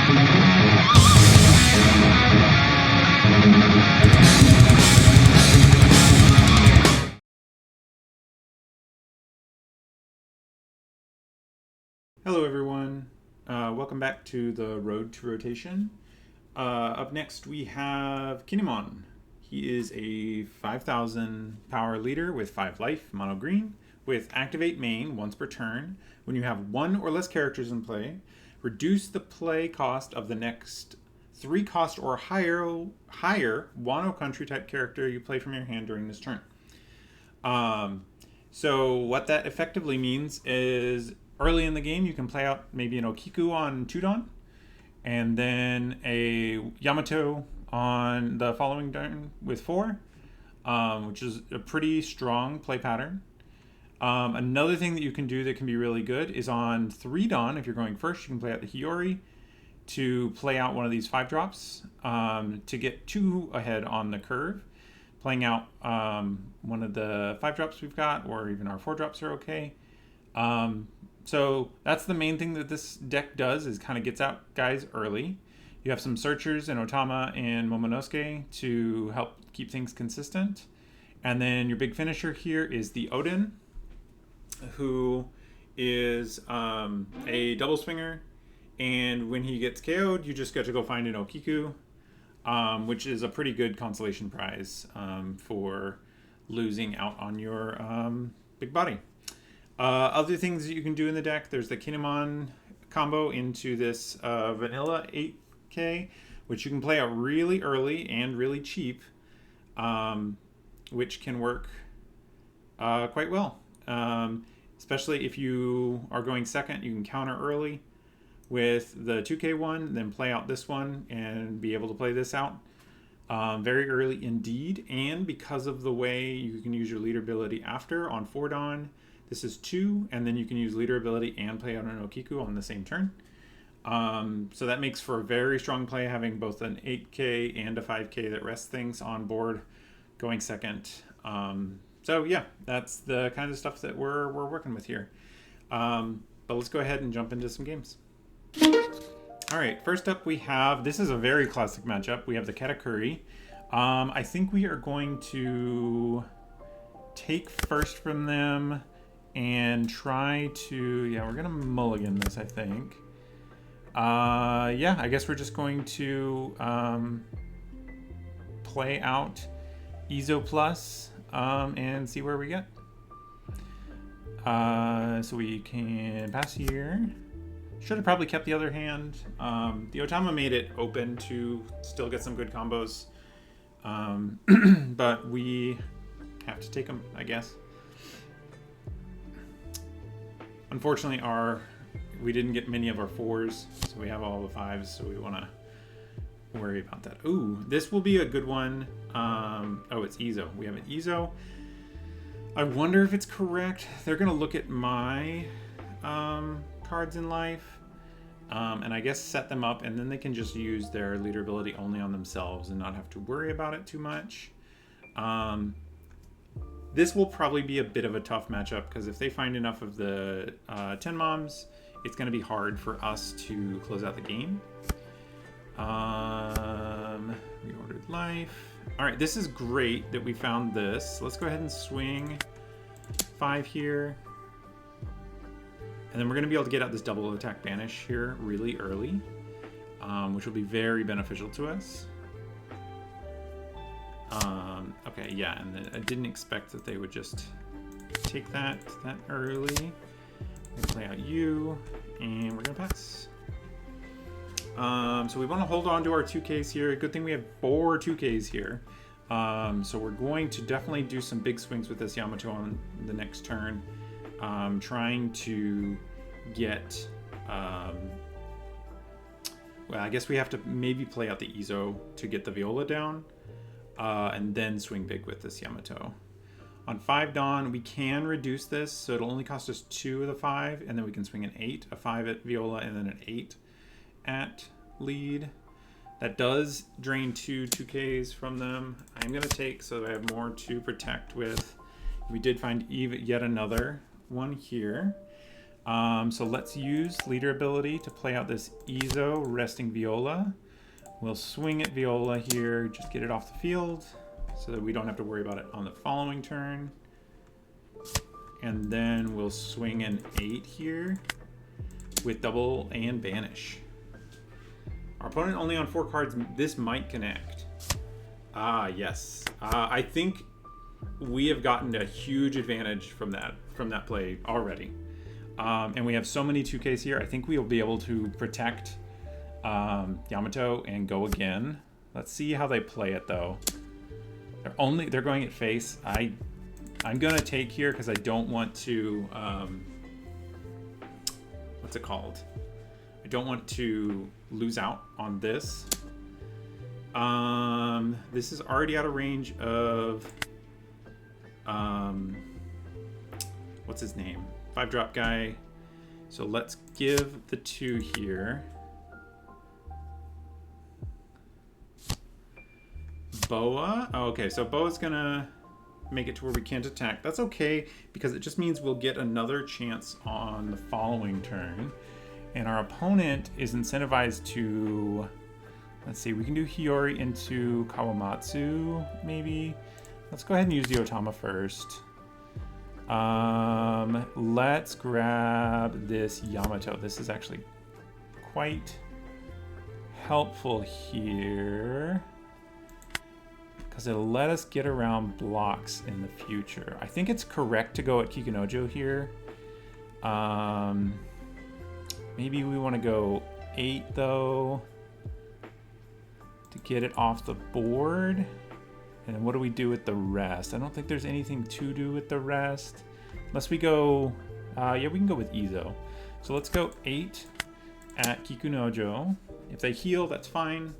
Hello everyone, welcome back to the Road to Rotation. Up next we have Kinemon. He is a 5,000 power leader with 5 life, mono green, with activate main once per turn. When you have 1 or less characters in play, reduce the play cost of the next 3 cost or higher Wano country type character you play from your hand during this turn. So what that effectively means is early in the game, you can play out maybe an Okiku on 2-Dawn, and then a Yamato on the following turn with 4, which is a pretty strong play pattern. Another thing that you can do that can be really good is on 3-Dawn, if you're going first, you can play out the Hiyori to play out one of these 5-drops to get 2 ahead on the curve. Playing out one of the 5-drops we've got, or even our 4-drops are okay. So that's the main thing that this deck does, is kind of gets out guys early. You have some searchers in Otama and Momonosuke to help keep things consistent. And then your big finisher here is the Odin, who is a double swinger. And when he gets KO'd, you just get to go find an Okiku, which is a pretty good consolation prize for losing out on your big body. Other things that you can do in the deck, there's the Kinemon combo into this vanilla 8K, which you can play out really early and really cheap, which can work quite well. Especially if you are going second, you can counter early with the 2K one, then play out this one and be able to play this out very early indeed. And because of the way you can use your leader ability after on 4-Dawn, this is 2, and then you can use leader ability and play out an Okiku on the same turn. So that makes for a very strong play, having both an 8K and a 5K that rests things on board going second. So yeah, that's the kind of stuff that we're working with here. But let's go ahead and jump into some games. All right, first up we have, this is a very classic matchup. We have the Katakuri. I think we are going to take first from them and try to, yeah, we're gonna mulligan this, I think. Yeah, I guess we're just going to play out Izo Plus and see where we get. So we can pass here. Should have probably kept the other hand. The Otama made it open to still get some good combos. But we have to take them, I guess. Unfortunately, we didn't get many of our 4s, so we have all the 5s, so we want to worry about that. Ooh, this will be a good one. Oh, it's Izo. We have an Izo. I wonder if it's correct. They're going to look at my cards in life, and I guess set them up, and then they can just use their leader ability only on themselves and not have to worry about it too much. This will probably be a bit of a tough matchup, because if they find enough of the 10 moms, it's going to be hard for us to close out the game. Reordered life. All right, this is great that we found this. Let's go ahead and swing 5 here. And then we're going to be able to get out this double attack banish here really early, which will be very beneficial to us. Okay, yeah, and I didn't expect that they would just take that early. We'll play out you, and we're gonna pass. So we want to hold on to our 2Ks here. Good thing we have 4 2Ks here. So we're going to definitely do some big swings with this Yamato on the next turn, trying to get. Well, I guess we have to maybe play out the Izo to get the Viola down. And then swing big with this Yamato. On 5-Dawn, we can reduce this, so it'll only cost us 2 of the 5, and then we can swing an 8, a 5 at Viola, and then an 8 at lead. That does drain 2Ks from them. I'm going to take, so I have more to protect with. We did find yet another one here. So let's use leader ability to play out this Ezo resting Viola. We'll swing at Viola here, just get it off the field so that we don't have to worry about it on the following turn. And then we'll swing an 8 here with double and banish. Our opponent only on 4 cards. This might connect. Ah, yes. I think we have gotten a huge advantage from that play already. And we have so many 2Ks here. I think we'll be able to protect Yamato and go again. Let's see how they play it though. They're going at face. I'm gonna take here because I don't want to what's it called? I don't want to lose out on this. This is already out of range of what's his name? 5-drop guy. So let's give the 2 here. Boa. Oh, okay, so Boa's gonna make it to where we can't attack. That's okay, because it just means we'll get another chance on the following turn. And our opponent is incentivized to, let's see, we can do Hiyori into Kawamatsu, maybe. Let's go ahead and use the Otama first. Let's grab this Yamato. This is actually quite helpful here, because it'll let us get around blocks in the future. I think it's correct to go at Kikunojo here. Maybe we want to go 8 though to get it off the board. And then what do we do with the rest? I don't think there's anything to do with the rest. Unless we go, yeah, we can go with Izo. So let's go 8 at Kikunojo. If they heal, that's fine.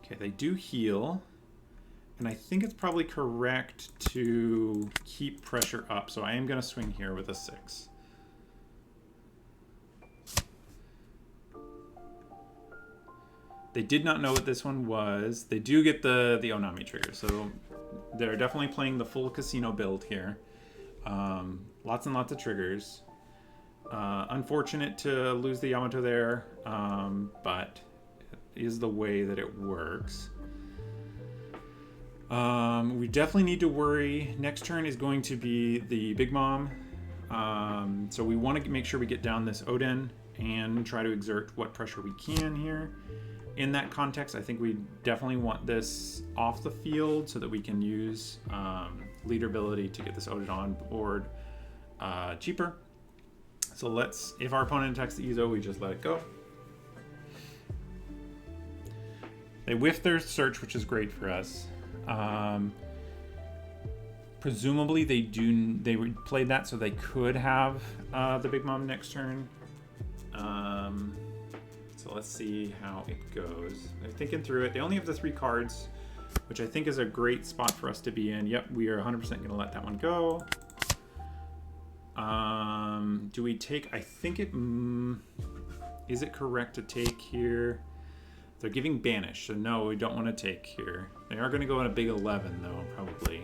Okay, they do heal. And I think it's probably correct to keep pressure up. So I am going to swing here with a 6. They did not know what this one was. They do get the Onami trigger. So they're definitely playing the full casino build here. Lots and lots of triggers. Unfortunate to lose the Yamato there, but it is the way that it works. We definitely need to worry. Next turn is going to be the Big Mom. So we want to make sure we get down this Oden and try to exert what pressure we can here. In that context, I think we definitely want this off the field so that we can use leader ability to get this Oden on board cheaper. So let's, if our opponent attacks the Izo, we just let it go. They whiffed their search, which is great for us. Presumably they played that so they could have the Big Mom next turn. So let's see how it goes. They're thinking through it. They only have the 3 cards, which I think is a great spot for us to be in. Yep, we are 100% going to let that one go. Do we take, I think it, is it correct to take here? They're giving banish, so no, we don't want to take here. They are going to go in a big 11 though, probably.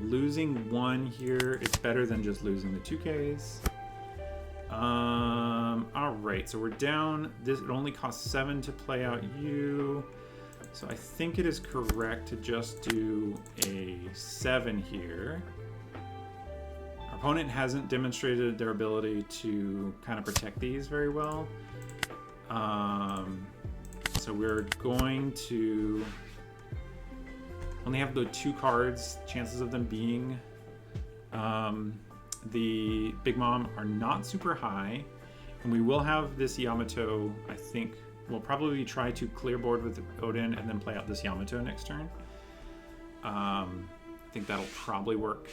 Losing 1 here is better than just losing the 2Ks. All right, so we're down. It only costs 7 to play out you. So I think it is correct to just do a 7 here. Our opponent hasn't demonstrated their ability to kind of protect these very well. So we're going to only have the 2 cards. Chances of them being the Big Mom are not super high. And we will have this Yamato, I think. We'll probably try to clear board with Oden and then play out this Yamato next turn. I think that'll probably work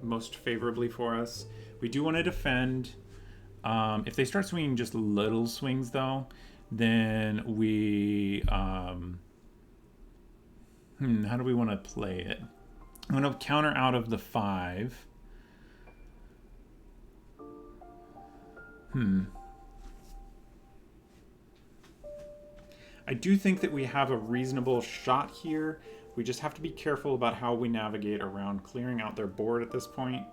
most favorably for us. We do want to defend. If they start swinging just little swings, though, then we... how do we want to play it? I'm going to counter out of the 5. I do think that we have a reasonable shot here We just have to be careful about how we navigate around clearing out their board at this point.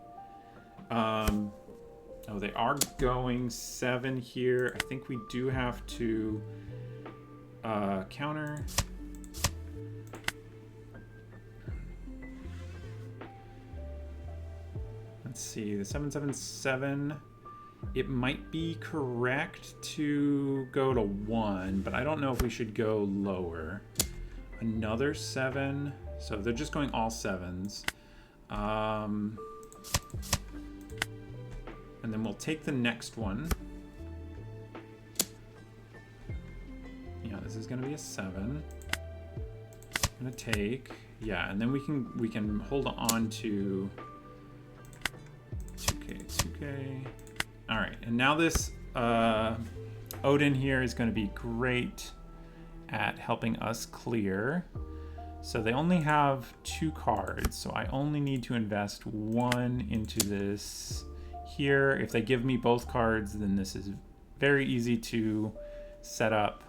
Oh, they are going 7 here. I think we do have to counter. Let's see, the 777. It might be correct to go to 1, but I don't know if we should go lower. Another 7. So they're just going all 7s. And then we'll take the next one. Yeah, this is going to be a 7. I'm going to take, yeah, and then we can hold on to 2K. All right, and now this Odin here is going to be great at helping us clear. So they only have 2 cards, so I only need to invest 1 into this here. If they give me both cards, then this is very easy to set up.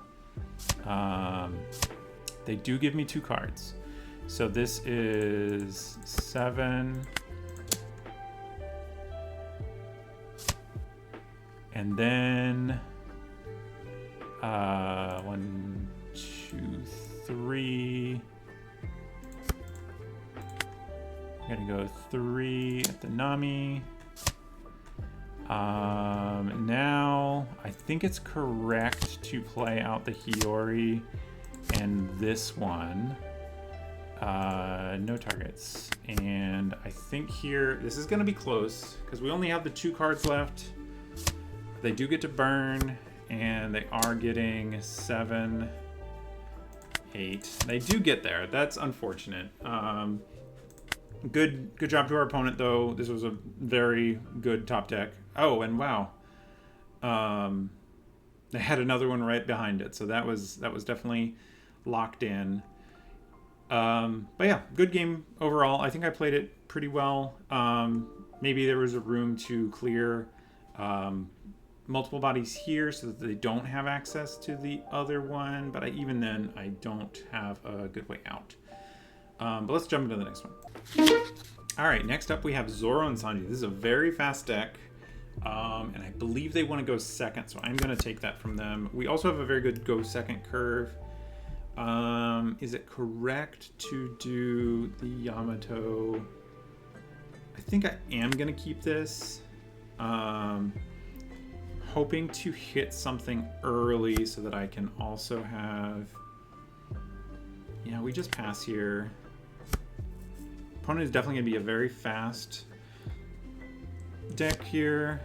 They do give me 2 cards. So this is 7. And then 1, 2, 3. I'm gonna go 3 at the Nami. Now I think it's correct to play out the Hiyori and this one. No targets. And I think here, this is gonna be close because we only have the 2 cards left. They do get to burn, and they are getting 7, 8. They do get there. That's unfortunate. Good job to our opponent, though. This was a very good top deck. Oh, and wow, they had another one right behind it, so that was definitely locked in. But yeah, good game overall. I think I played it pretty well. Maybe there was a room to clear multiple bodies here so that they don't have access to the other one, but even then I don't have a good way out. But let's jump into the next one. All right, next up we have Zoro and Sanji. This is a very fast deck, and I believe they want to go second, so I'm going to take that from them. We also have a very good go second curve. Is it correct to do the Yamato? I think I am going to keep this. Hoping to hit something early so that I can also have... Yeah, we just pass here. Opponent is definitely going to be a very fast deck here.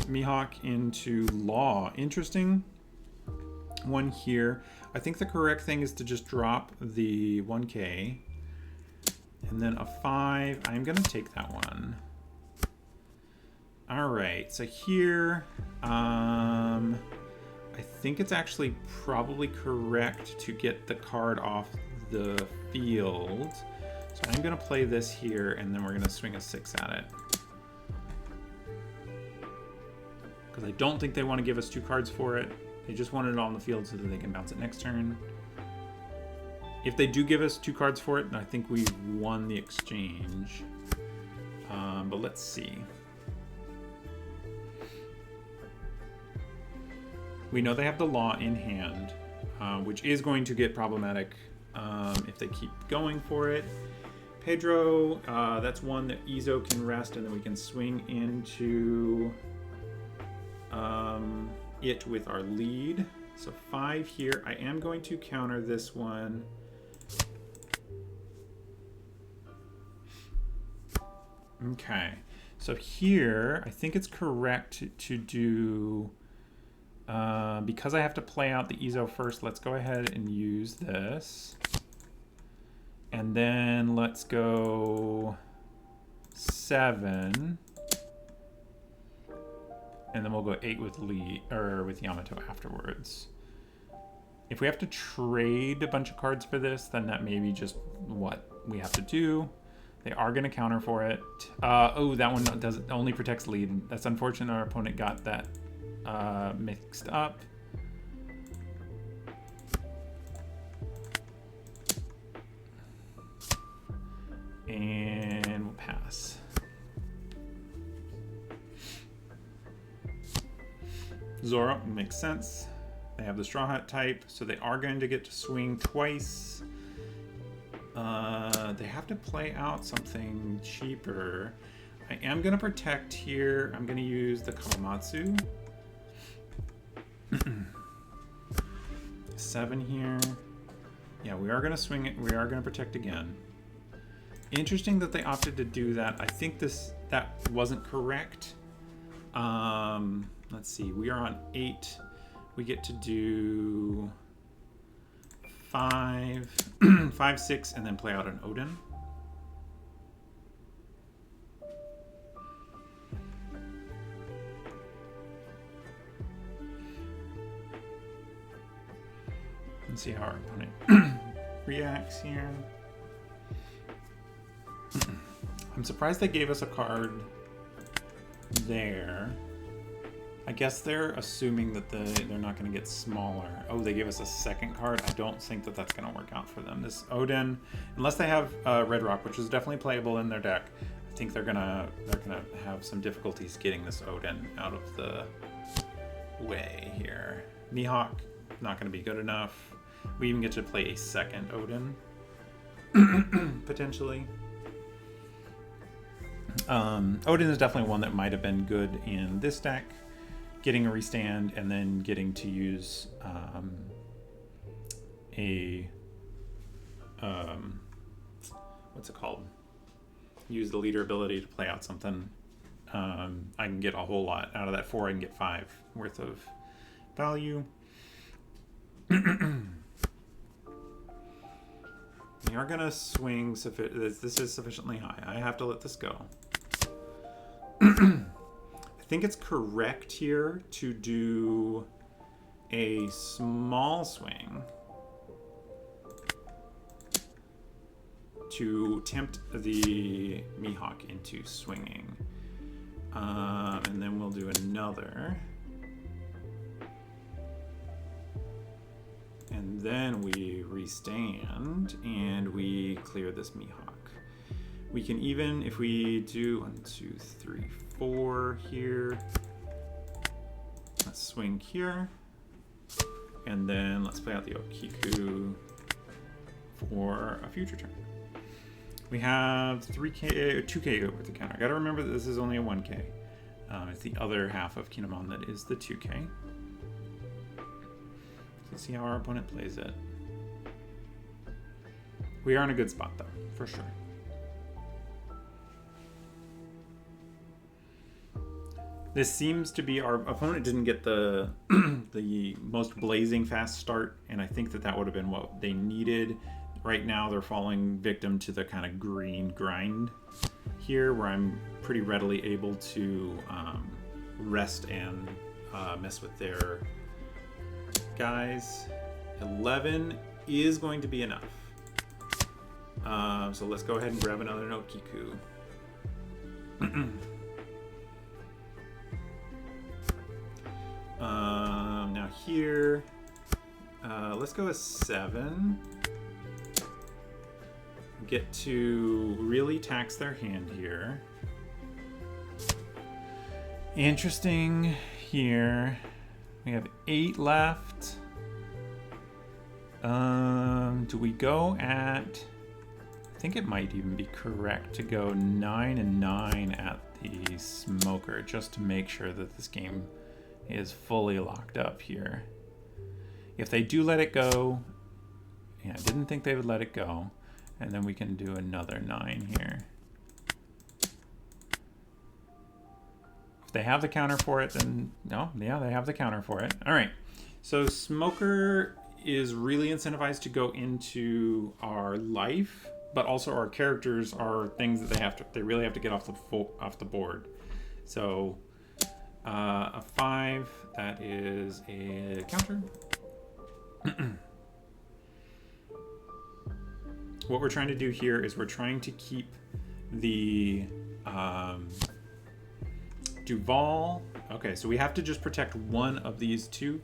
Mihawk into Law. Interesting one here. I think the correct thing is to just drop the 1K. And then a 5. I'm going to take that one. All right, so here, I think it's actually probably correct to get the card off the field. So I'm gonna play this here, and then we're gonna swing a 6 at it. Because I don't think they want to give us 2 cards for it. They just want it on the field so that they can bounce it next turn. If they do give us 2 cards for it, then I think we've won the exchange. But let's see. We know they have the Law in hand, which is going to get problematic if they keep going for it. Pedro, that's one that Izo can rest, and then we can swing into it with our lead. So 5 here. I am going to counter this one. Okay, so here I think it's correct to do... because I have to play out the Izo first, let's go ahead and use this. And then let's go 7. And then we'll go 8 with Lee, or with Yamato afterwards. If we have to trade a bunch of cards for this, then that may be just what we have to do. They are going to counter for it. Oh, that one only protects lead. That's unfortunate our opponent got that mixed up. And we'll pass. Zora makes sense. They have the Straw Hat type, so they are going to get to swing twice. They have to play out something cheaper. I am going to protect here. I'm going to use the Kawamatsu. 7 here. Yeah, we are going to swing it. We are going to protect again. Interesting that they opted to do that. I think that wasn't correct. Let's see. We are on 8. We get to do 5, 5, 6, and then play out an Odin. Let's see how our opponent reacts here. I'm surprised they gave us a card there. I guess they're assuming that they're not going to get smaller. Oh, they gave us a second card. I don't think that that's going to work out for them. This Odin, unless they have Red Rock, which is definitely playable in their deck, I think they're gonna have some difficulties getting this Odin out of the way here. Mihawk, not going to be good enough. We even get to play a second Odin, potentially. Odin is definitely one that might have been good in this deck. Getting a restand and then getting to use what's it called? Use the leader ability to play out something. I can get a whole lot out of that 4. I can get 5 worth of value. We are gonna swing. This is sufficiently high. I have to let this go. I think it's correct here to do a small swing to tempt the Mihawk into swinging. And then we'll do another. And then we restand and we clear this Mihawk. We can even, if we do 1, 2, 3, 4 here, let's swing here. And then let's play out the Okiku for a future turn. We have 3K, 2K over the counter. I gotta remember that this is only a 1K. It's the other half of Kinemon that is the 2K. Let's see how our opponent plays it. We are in a good spot though, for sure. This seems to be, our opponent didn't get the the most blazing fast start, and I think that would have been what they needed. Right now they're falling victim to the kind of green grind here, where I'm pretty readily able to rest and mess with their guys. 11 is going to be enough. So let's go ahead and grab another Nokiku. Now here, let's go with 7. Get to really tax their hand here. Interesting here. We have 8 left. Do we go at... I think it might even be correct to go 9 and 9 at the Smoker, just to make sure that this game is fully locked up here. If they do let it go, yeah, I didn't think they would let it go. And then we can do another 9 here. If they have the counter for it, then no, yeah, they have the counter for it. All right, so Smoker is really incentivized to go into our life, but also our characters are things that they really have to get off the board. So a 5, that is a counter. What we're trying to do here is we're trying to keep the Duval. Okay, so we have to just protect one of these two,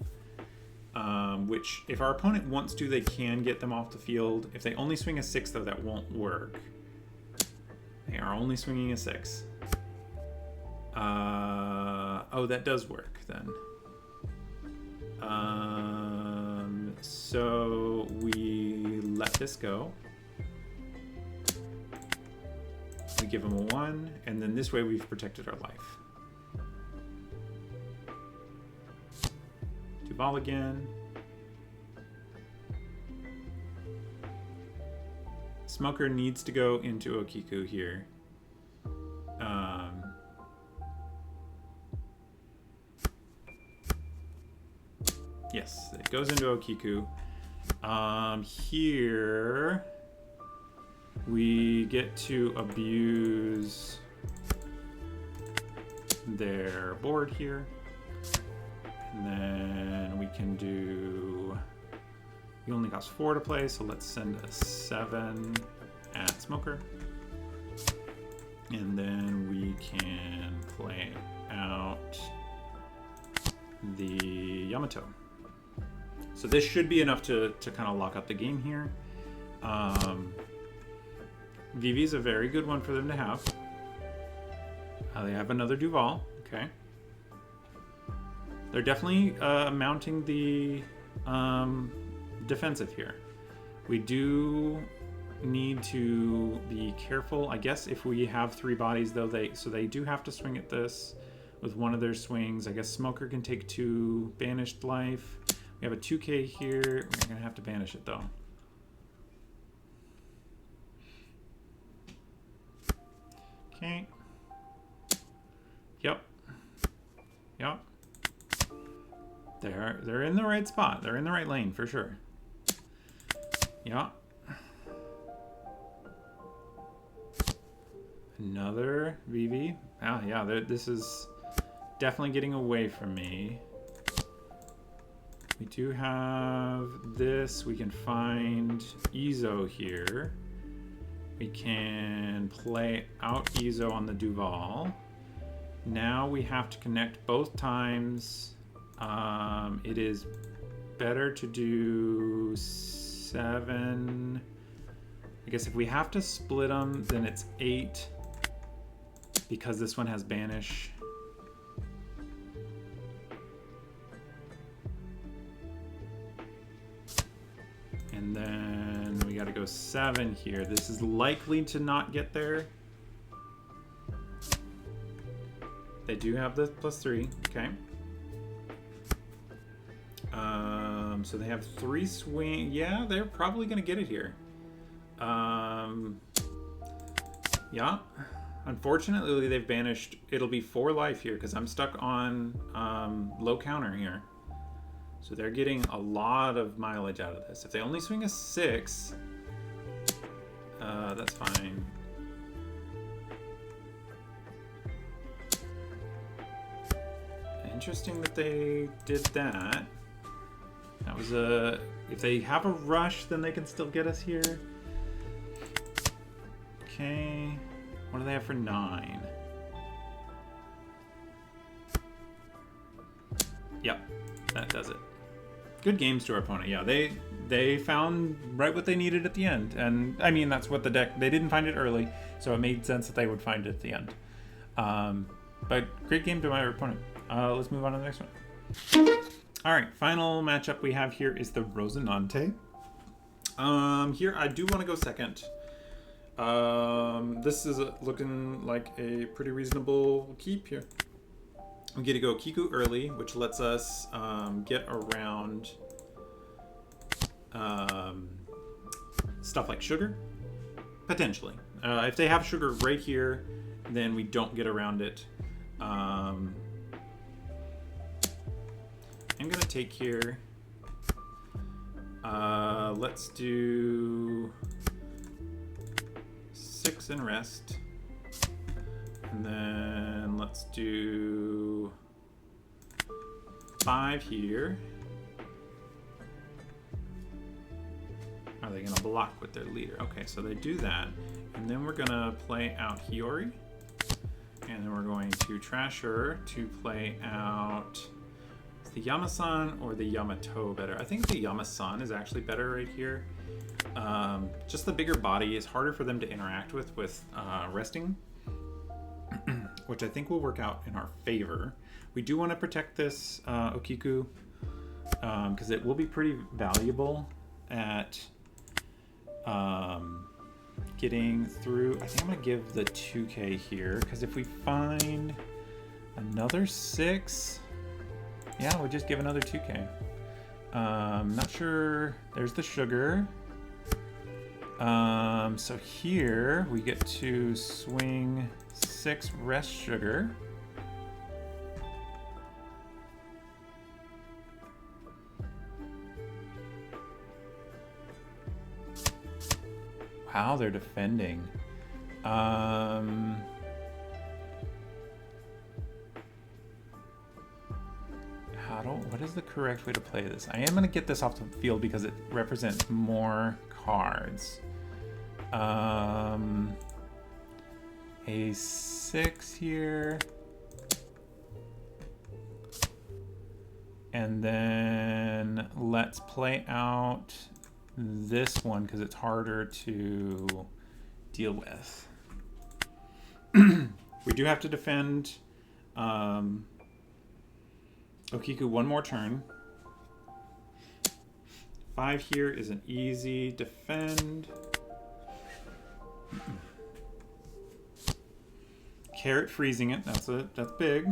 which if our opponent wants to, they can get them off the field. If they only swing a 6, though, that won't work. They are only swinging a 6. Oh, that does work then. So we let this go. We give them a 1, and then this way we've protected our life. Duval again. Smoker needs to go into Okiku here. Yes, it goes into Okiku. Here we get to abuse their board here. And then we can do, he only costs 4 to play, so let's send a 7 at Smoker. And then we can play out the Yamato. So this should be enough to kind of lock up the game here. Vivi is a very good one for them to have. They have another Duval. Okay. They're definitely mounting the defensive here. We do need to be careful. I guess if we have 3 bodies, though, they do have to swing at this with one of their swings. I guess Smoker can take 2 banished life. We have a 2k here. We're gonna have to banish it though. Okay. Yep. Yep. They're in the right spot. They're in the right lane for sure. Yeah. Another VV. Ah, yeah. This is definitely getting away from me. We do have this. We can find Izo here. We can play out Izo on the Duval. Now we have to connect both times. It is better to do 7. I guess if we have to split them, then it's 8 because this one has banish. And then we got to go 7 here. This is likely to not get there. They do have the +3. Okay. So they have 3 swing. Yeah, they're probably going to get it here. Yeah. Unfortunately, they've banished. It'll be 4 life here because I'm stuck on low counter here. So they're getting a lot of mileage out of this. If they only swing a 6, that's fine. Interesting that they did that. That was a... If they have a rush, then they can still get us here. Okay. What do they have for 9? Yep, that does it. Good games to our opponent. Yeah, they found right what they needed at the end. And, I mean, that's what the deck... They didn't find it early, so it made sense that they would find it at the end. But great game to my opponent. Let's move on to the next one. All right, final matchup we have here is the Rosinante. Here, I do want to go second. This is looking like a pretty reasonable keep here. We get to go Kiku early, which lets us get around stuff like sugar, potentially. If they have sugar right here, then we don't get around it. I'm gonna take here. Let's do 6 and rest. And then let's do 5 here. Are they gonna block with their leader? Okay, so they do that. And then we're gonna play out Hiyori. And then we're going to trash her to play out the Yamasan or the Yamato better. I think the Yamasan is actually better right here. Just the bigger body is harder for them to interact with resting, which I think will work out in our favor. We do want to protect this Okiku because it will be pretty valuable at getting through. I think I'm going to give the 2K here because if we find another 6, yeah, we'll just give another 2K. Not sure. There's the sugar. So here we get to swing 6 rest sugar. Wow, they're defending. What is the correct way to play this? I am going to get this off the field because it represents more cards. A 6 here. And then let's play out this one because it's harder to deal with. We do have to defend Okiku one more turn. 5 here is an easy defend. Carrot freezing it. That's big.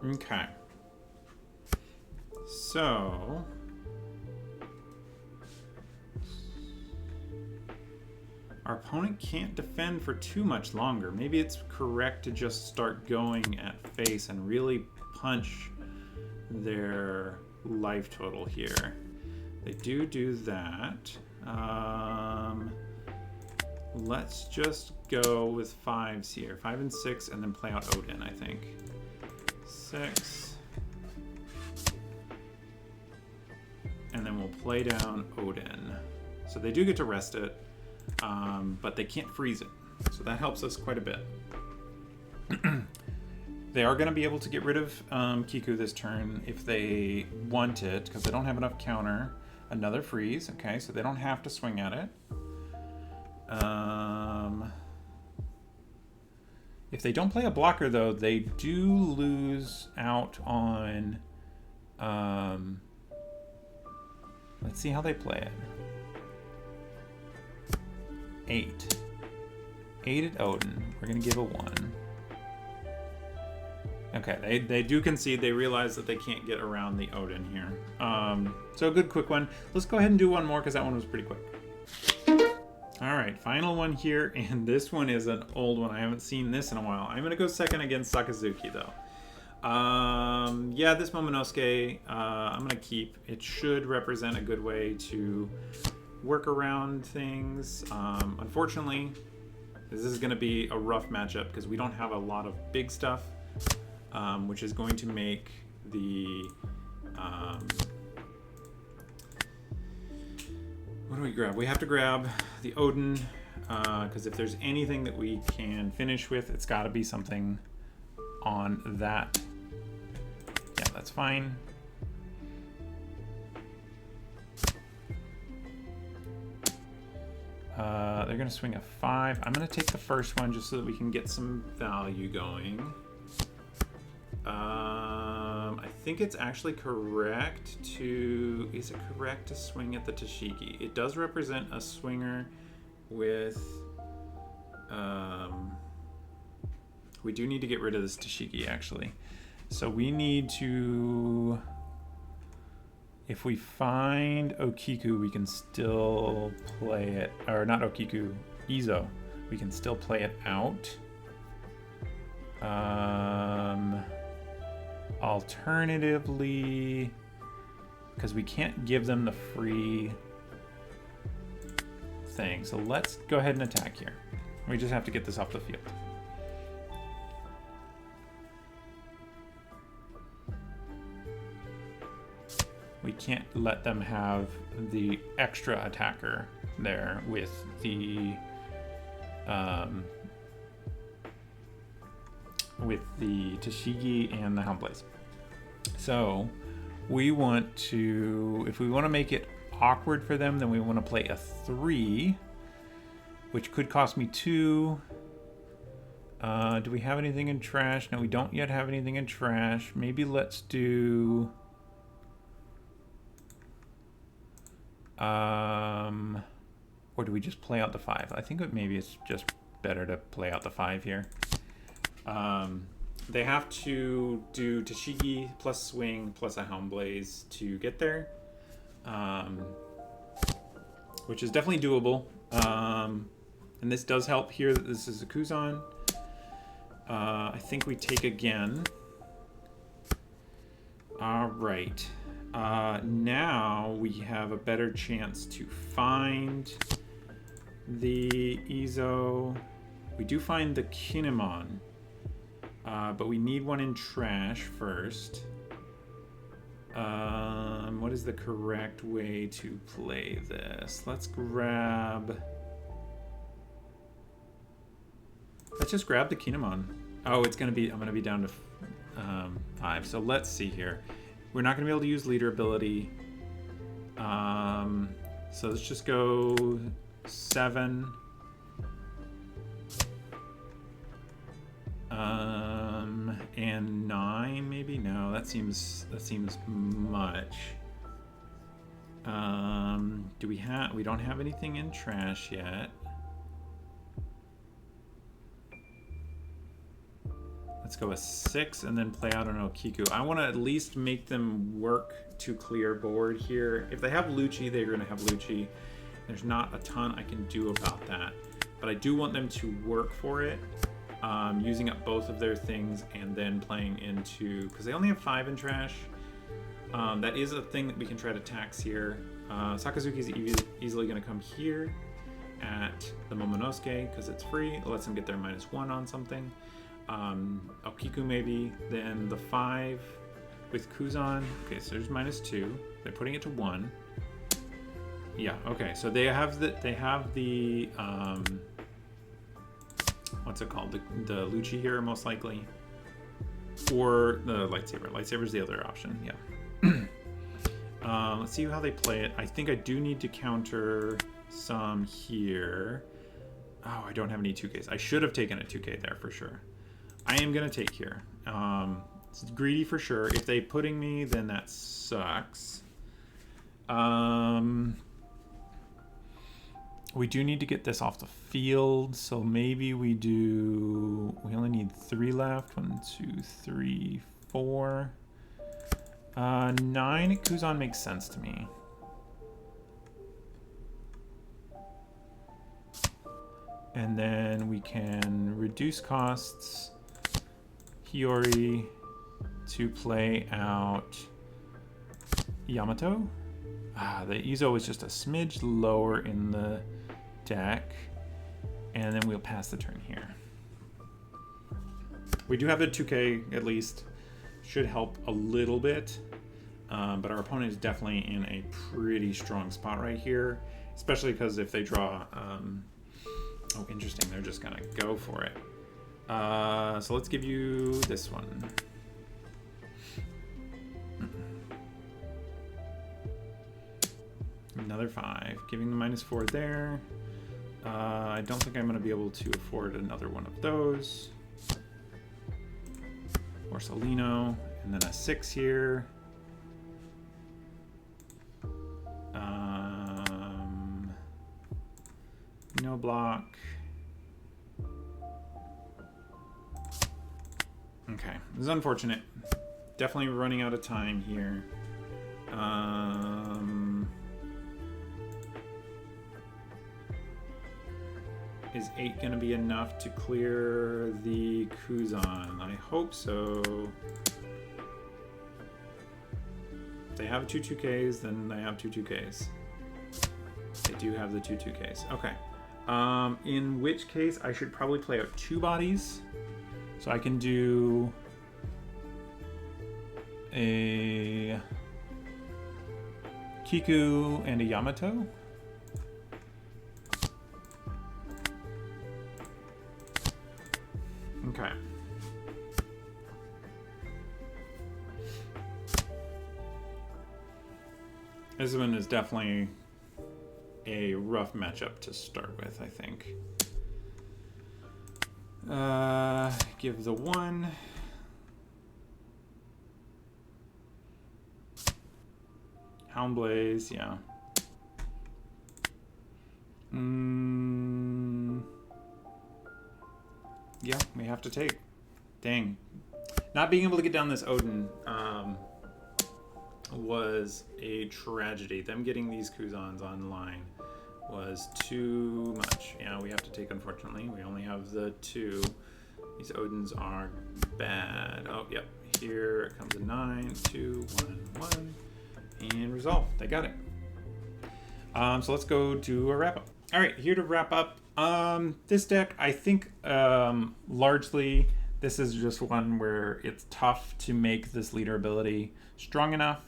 Okay. So our opponent can't defend for too much longer. Maybe it's correct to just start going at face and really punch their life total here. They do that. Let's just go with 5s here. 5 and 6 and then play out Odin, I think. 6. And then we'll play down Odin. So they do get to rest it. But they can't freeze it. So that helps us quite a bit. They are going to be able to get rid of Kiku this turn if they want it, because they don't have enough counter. Another freeze, okay, so they don't have to swing at it. If they don't play a blocker, though, they do lose out on... let's see how they play it. 8. 8 at Odin. We're going to give a 1. Okay, they do concede. They realize that they can't get around the Odin here. So a good quick one. Let's go ahead and do one more because that one was pretty quick. All right, final one here, and this one is an old one. I haven't seen this in a while. I'm going to go second against Sakazuki, though. Yeah, this Momonosuke, I'm going to keep. It should represent a good way to work around things. Unfortunately, this is going to be a rough matchup because we don't have a lot of big stuff, which is going to make the... what do we grab? We have to grab the Odin, because if there's anything that we can finish with, it's got to be something on that. Yeah, that's fine. They're going to swing a 5. I'm going to take the first one just so that we can get some value going. I think it's actually correct to... Is it correct to swing at the Tashigi? It does represent a swinger with... we do need to get rid of this Tashigi, actually. So we need to... If we find Okiku, we can still play it... Or not Okiku, Izo. We can still play it out. Alternatively, because we can't give them the free thing. So let's go ahead and attack here. We just have to get this off the field. We can't let them have the extra attacker there with the Tashigi and the Houndblaze. So we want to, if we want to make it awkward for them, then we want to play a 3, which could cost me 2. Do we have anything in trash? No, we don't yet have anything in trash. Maybe let's do... or do we just play out the 5? I think maybe it's just better to play out the 5 here. They have to do Tashigi plus swing plus a Helm Blaze to get there, which is definitely doable. And this does help here that this is a Kuzan. I think we take again. All right. Now we have a better chance to find the Izo. We do find the Kinemon, but we need one in trash first. What is the correct way to play this? Let's just grab the Kinemon. Oh, I'm gonna be down to 5. So let's see here. We're not gonna be able to use leader ability. So let's just go 7. And 9 maybe? No, that seems much. We don't have anything in trash yet. Let's go with 6 and then play out an Okiku. I want to at least make them work to clear board here. If they have Lucci, they're going to have Lucci. There's not a ton I can do about that. But I do want them to work for it, using up both of their things and then playing into... Because they only have 5 in trash. That is a thing that we can try to tax here. Sakazuki is easily going to come here at the Momonosuke because it's free. It lets them get their -1 on something. Okiku maybe, then the 5 with Kuzan. Okay, so there's -2. They're putting it to 1. Yeah, okay, so they have the what's it called? The Lucci here, most likely. Or the lightsaber. Lightsaber's the other option, yeah. Let's see how they play it. I think I do need to counter some here. Oh, I don't have any 2Ks. I should have taken a 2K there for sure. I am going to take here. It's greedy for sure. If they pudding me, then that sucks. We do need to get this off the field, so maybe we only need 3 left. 1, 2, 3, 4. 9 Kuzan makes sense to me. And then we can reduce costs Hiyori to play out Yamato. The Izo is just a smidge lower in the deck. And then we'll pass the turn here. We do have the 2K at least. Should help a little bit. But our opponent is definitely in a pretty strong spot right here. Especially because if they draw... oh, interesting. They're just going to go for it. So let's give you this one. Another 5. Giving the -4 there. I don't think I'm going to be able to afford another one of those. Or Solino. And then a 6 here. No block. Okay, this is unfortunate. Definitely running out of time here. Is 8 going to be enough to clear the Kuzan? I hope so. If they have 2 2Ks, then they have 2 2Ks. They do have the 2 2Ks. Okay. In which case, I should probably play out 2 bodies. So I can do a Kiku and a Yamato. Okay. This one is definitely a rough matchup to start with, I think. Give the 1. Houndblaze, yeah. Yeah, we have to take. Dang. Not being able to get down this Odin was a tragedy. Them getting these Kuzans online was too much. Yeah, we have to take, unfortunately. We only have the 2. These Odins are bad. Oh, yep. Here comes a 9, 2, 1, 1. And resolve. They got it. So let's go to a wrap up. All right, here to wrap up. This deck, I think largely this is just one where it's tough to make this leader ability strong enough.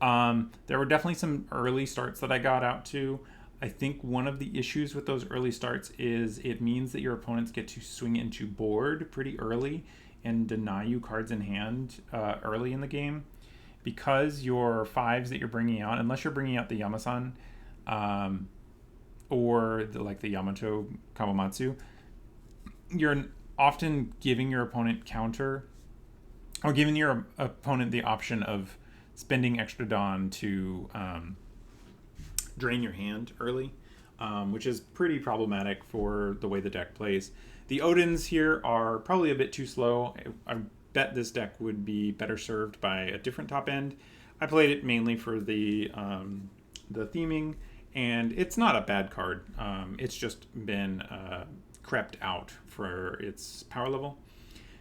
There were definitely some early starts that I got out to. I think one of the issues with those early starts is it means that your opponents get to swing into board pretty early and deny you cards in hand early in the game. Because your 5s that you're bringing out, unless you're bringing out the Yamasan or the Yamato Kawamatsu, you're often giving your opponent counter or giving your opponent the option of spending extra Dawn to drain your hand early, which is pretty problematic for the way the deck plays. The Odins here are probably a bit too slow. I bet this deck would be better served by a different top end. I played it mainly for the theming, and it's not a bad card. It's just been crept out for its power level.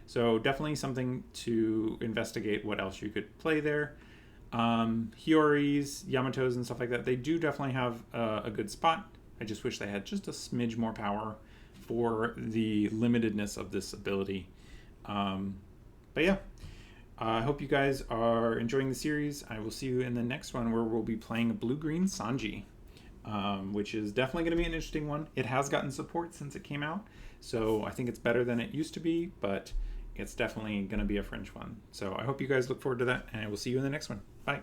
So definitely something to investigate what else you could play there. Hioris, Yamatos, and stuff like that, they do definitely have a good spot. I just wish they had just a smidge more power for the limitedness of this ability. But yeah, I hope you guys are enjoying the series. I will see you in the next one where we'll be playing a blue-green Sanji, which is definitely going to be an interesting one. It has gotten support since it came out, so I think it's better than it used to be, but it's definitely going to be a fringe one. So I hope you guys look forward to that, and I will see you in the next one. Bye.